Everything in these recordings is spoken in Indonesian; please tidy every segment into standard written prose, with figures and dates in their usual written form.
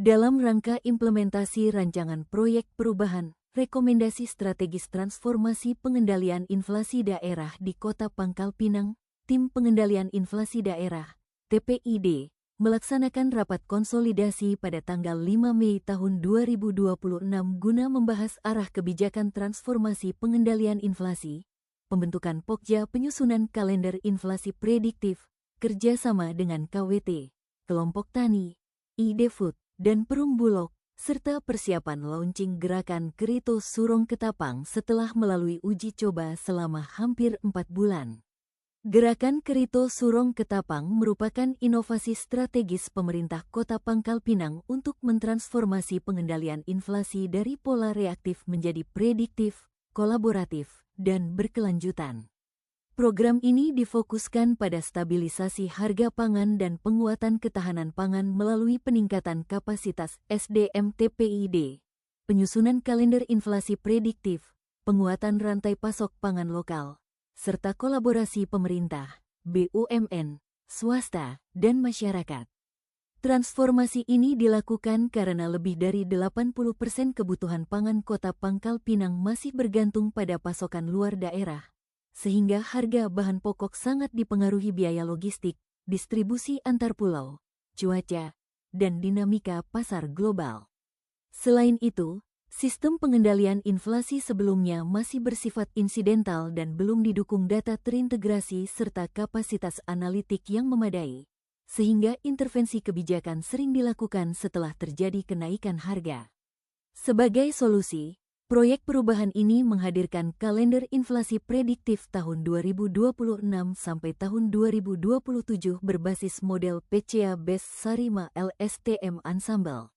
dalam rangka implementasi rancangan proyek perubahan, rekomendasi strategis transformasi pengendalian inflasi daerah di Kota Pangkal Pinang, Tim Pengendalian Inflasi Daerah, TPID, melaksanakan rapat konsolidasi pada tanggal 5 Mei tahun 2026 guna membahas arah kebijakan transformasi pengendalian inflasi, pembentukan Pokja penyusunan kalender inflasi prediktif, kerjasama dengan KWT, kelompok tani, IDFood, dan Perum Bulog, serta persiapan launching gerakan Kerito Surong Ketapang setelah melalui uji coba selama hampir 4 bulan. Gerakan Kerito Surong Ketapang merupakan inovasi strategis pemerintah Kota Pangkal Pinang untuk mentransformasi pengendalian inflasi dari pola reaktif menjadi prediktif, kolaboratif, dan berkelanjutan. Program ini difokuskan pada stabilisasi harga pangan dan penguatan ketahanan pangan melalui peningkatan kapasitas SDM TPID, penyusunan kalender inflasi prediktif, penguatan rantai pasok pangan lokal, serta kolaborasi pemerintah, BUMN, swasta, dan masyarakat. Transformasi ini dilakukan karena lebih dari 80% kebutuhan pangan Kota Pangkal Pinang masih bergantung pada pasokan luar daerah, sehingga harga bahan pokok sangat dipengaruhi biaya logistik, distribusi antar pulau, cuaca, dan dinamika pasar global. Selain itu, sistem pengendalian inflasi sebelumnya masih bersifat insidental dan belum didukung data terintegrasi serta kapasitas analitik yang memadai, sehingga intervensi kebijakan sering dilakukan setelah terjadi kenaikan harga. Sebagai solusi, proyek perubahan ini menghadirkan kalender inflasi prediktif tahun 2026 sampai tahun 2027 berbasis model PCA Best Sarima LSTM Ensemble.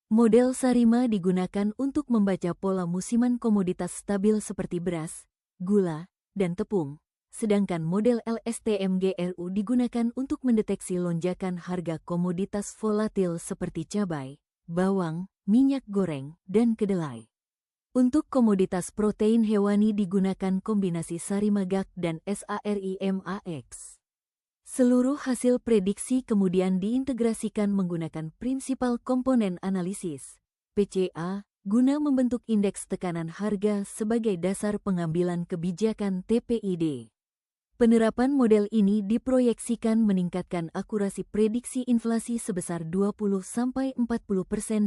Model Sarima digunakan untuk membaca pola musiman komoditas stabil seperti beras, gula, dan tepung, sedangkan model LSTM GRU digunakan untuk mendeteksi lonjakan harga komoditas volatil seperti cabai, bawang, minyak goreng, dan kedelai. Untuk komoditas protein hewani digunakan kombinasi Sarimagak dan SARIMAX. Seluruh hasil prediksi kemudian diintegrasikan menggunakan prinsipal komponen analisis, PCA, guna membentuk indeks tekanan harga sebagai dasar pengambilan kebijakan TPID. Penerapan model ini diproyeksikan meningkatkan akurasi prediksi inflasi sebesar 20–40%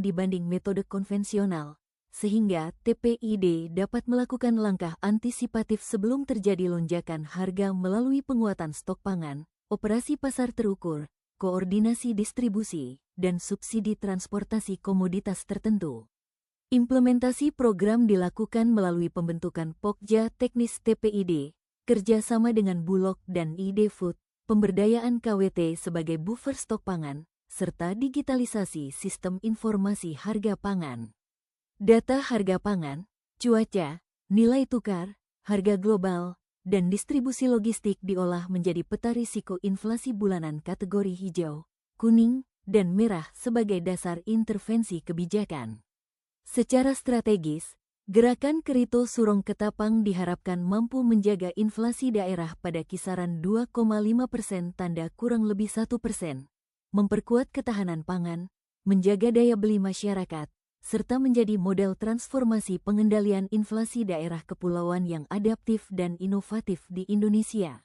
dibanding metode konvensional, sehingga TPID dapat melakukan langkah antisipatif sebelum terjadi lonjakan harga melalui penguatan stok pangan, operasi pasar terukur, koordinasi distribusi, dan subsidi transportasi komoditas tertentu. Implementasi program dilakukan melalui pembentukan Pokja Teknis TPID, kerjasama dengan Bulog dan IDFood, pemberdayaan KWT sebagai buffer stok pangan, serta digitalisasi sistem informasi harga pangan. Data harga pangan, cuaca, nilai tukar, harga global, dan distribusi logistik diolah menjadi peta risiko inflasi bulanan kategori hijau, kuning, dan merah sebagai dasar intervensi kebijakan. Secara strategis, gerakan Kerito Surong Ketapang diharapkan mampu menjaga inflasi daerah pada kisaran 2,5% tanda kurang lebih 1%, memperkuat ketahanan pangan, menjaga daya beli masyarakat, serta menjadi model transformasi pengendalian inflasi daerah kepulauan yang adaptif dan inovatif di Indonesia.